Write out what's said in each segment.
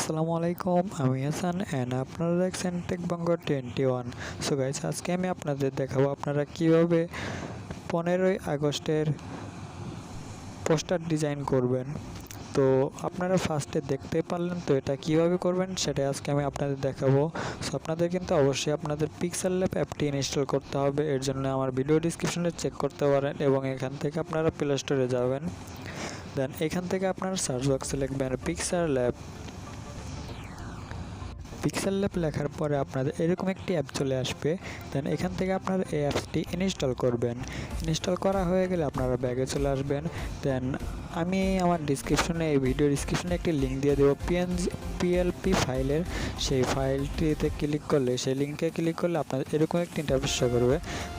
আসসালামু আলাইকুম, আমি হাসান এন্ড আপনারা দেখছেন টেক বঙ্গো 21। সো গাইস, আজকে আমি আপনাদের দেখাবো আপনারা কিভাবে 15ই আগস্টের পোস্টার ডিজাইন করবেন। তো আপনারা ফার্স্টে দেখতে পারলেন, তো এটা কিভাবে করবেন সেটা আজকে আমি আপনাদের দেখাবো। সো আপনাদের কিন্তু অবশ্যই আপনাদের পিক্সেল ল্যাব অ্যাপটি ইনস্টল করতে হবে। এর জন্য আমার ভিডিও ডিসক্রিপশনে চেক করতে পারেন এবং এখান থেকে আপনারা প্লে স্টোরে যাবেন। দেন এখান থেকে আপনারা সার্চ বক্সে লিখবেন পিক্সেল ল্যাব। পিক্সেল ল্যাব লেখার পরে আপনাদের এরকম একটি অ্যাপ চলে আসবে। দেন এখান থেকে আপনারা এই অ্যাপসটি ইনস্টল করবেন। ইনস্টল করা হয়ে গেলে আপনারা ব্যাগে চলে আসবেন। দেন আমি আমার ডিসক্রিপশনে, এই ভিডিও ডিসক্রিপশনে একটি লিঙ্ক দিয়ে দেবো PLP ফাইলের। সেই ফাইলটিতে ক্লিক করলে, সেই লিঙ্কে ক্লিক করলে আপনাদের এরকম একটি ইন্টারফেস শো করবে।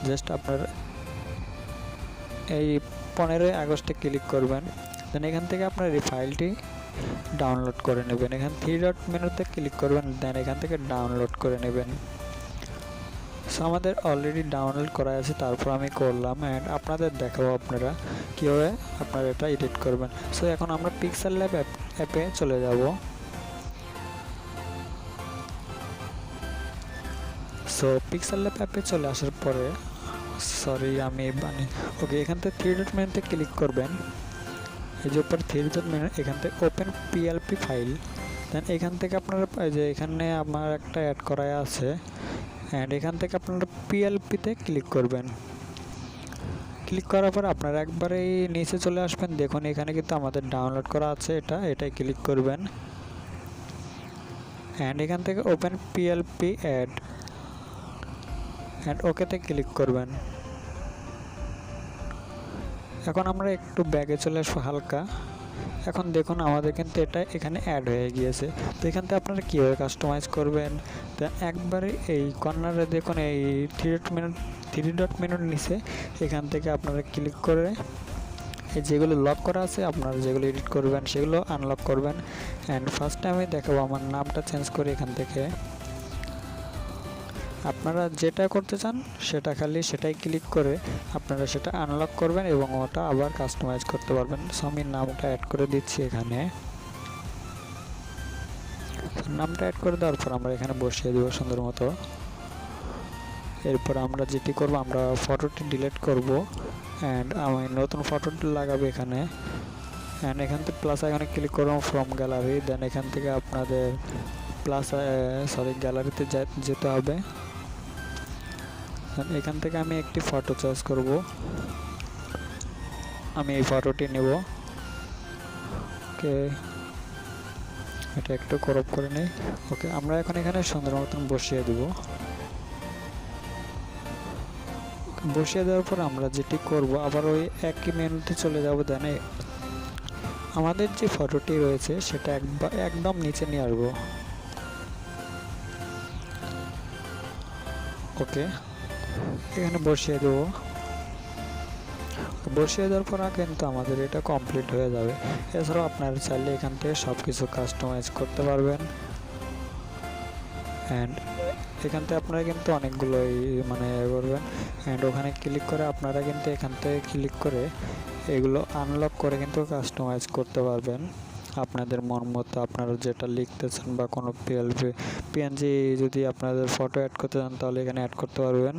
জাস্ট আপনার এই 15ই আগস্টে ক্লিক করবেন। দেন এখান থেকে আপনার এই ফাইলটি ডাউনলোড করে নেবেন। এখানে 3 ডট মেনুতে ক্লিক করবেন। দেন এখান থেকে ডাউনলোড করে নেবেন। সো আমাদের অলরেডি ডাউনলোড করা আছে, তারপর আমি করলাম অ্যান্ড আপনাদের দেখাবো আপনারা কীভাবে আপনারা এটা এডিট করবেন। সো এখন আমরা পিক্সেল ল্যাব অ্যাপে চলে যাব। সো পিক্সেল ল্যাব অ্যাপে চলে আসার পরে ওকে, এখান থেকে 3 ডট মেনুতে ক্লিক করবেন। এই যে উপর 3 ডট মেনু, এখান থেকে ওপেন PLP ফাইল। দেন এখান থেকে আপনারা যে এখানে আমার একটা অ্যাড করা আছে অ্যান্ড এখান থেকে আপনারা PLPতে ক্লিক করবেন। ক্লিক করার পর আপনারা একবারেই নিচে চলে আসবেন। দেখুন এখানে কিন্তু আমাদের ডাউনলোড করা আছে, এটাই ক্লিক করবেন অ্যান্ড এখান থেকে ওপেন PLP অ্যাড অ্যান্ড ওকেতে ক্লিক করবেন। এখন আমরা একটু ব্যাগে চলে আসবো হালকা। এখন দেখুন আমাদের কিন্তু এটা এখানে অ্যাড হয়ে গিয়েছে। তো এখান থেকে আপনারা কীভাবে কাস্টমাইজ করবেন, দেন একবারে এই কর্নারে দেখুন এই 3 ডট মেনুর নিচে এখান থেকে আপনারা ক্লিক করে এই যেগুলো লক করা আছে, আপনারা যেগুলো এডিট করবেন সেগুলো আনলক করবেন। অ্যান্ড ফার্স্টে আমি দেখাবো আমার নামটা চেঞ্জ করে এখান থেকে আপনারা যেটা করতে চান সেটাই ক্লিক করে আপনারা সেটা আনলক করবেন এবং ওটা আবার কাস্টমাইজ করতে পারবেন। সো আমি নামটা অ্যাড করে দিচ্ছি এখানে। নামটা অ্যাড করে দেওয়ার পর আমরা এখানে বসিয়ে দেবো সুন্দর মতো। এরপর আমরা যেটি করব, আমরা ফটোটি ডিলিট করব অ্যান্ড আমি নতুন ফটোটি লাগাবো এখানে। অ্যান্ড এখান থেকে প্লাস আইকনে ক্লিক করব ফ্রম গ্যালারি। দেন এখান থেকে আপনাদের গ্যালারিতে যেতে হবে। এখান থেকে আমি একটি ফটো চয়েস করব। আমি এই ফটোটি নেব। ওকে, এটা একটু ক্রপ করে নেই। ওকে, আমরা এখন এখানে সুন্দর মতন বসিয়ে দেব। বসিয়ে দেওয়ার পর আমরা যেটি করব, আবার ওই একই মেনুতে চলে যাব। দেন আমাদের যে ফটোটি রয়েছে সেটা একদম নিচে নিয়ে আসবো। ওকে, এখানে বসিয়ে দেবো। বসিয়ে দেওয়ার পর কিন্তু আমাদের এটা কমপ্লিট হয়ে যাবে। এছাড়াও আপনারা চাইলে এখান থেকে সব কিছু কাস্টমাইজ করতে পারবেন অ্যান্ড এখান থেকে আপনারা কিন্তু অনেকগুলোই করবেন অ্যান্ড ওখানে ক্লিক করে আপনারা কিন্তু এখান থেকে ক্লিক করে এগুলো আনলক করে কিন্তু কাস্টমাইজ করতে পারবেন আপনাদের মন মতো। আপনারা যেটা লিখতে চান বা কোনো PNG যদি আপনাদের ফটো অ্যাড করতে চান তাহলে এখানে অ্যাড করতে পারবেন।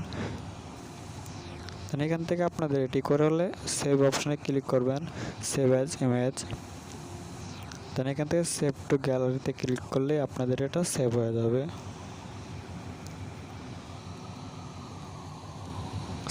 এখান থেকে আপনাদের এটি করে হলে সেভ অপশনে ক্লিক করবেন, সেভ অ্যাজ ইমেজ। দেন এখান থেকে সেভ টু গ্যালারিতে ক্লিক করলে আপনাদের এটা সেভ হয়ে যাবে।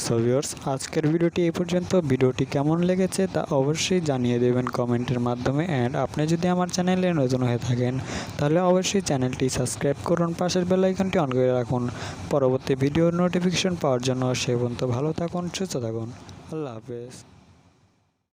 সো ভিউয়ার্স, আজকের ভিডিওটি এই পর্যন্ত। ভিডিওটি কেমন লেগেছে তা অবশ্যই জানিয়ে দেবেন কমেন্টের মাধ্যমে। অ্যান্ড আপনি যদি আমার চ্যানেলে নতুন হয়ে থাকেন তাহলে অবশ্যই চ্যানেলটি সাবস্ক্রাইব করুন, পাশের বেল আইকনটি অন করে রাখুন পরবর্তী ভিডিওর নোটিফিকেশন পাওয়ার জন্য। সে পর্যন্ত ভালো থাকুন, সুস্থ থাকুন। আল্লাহ হাফেজ।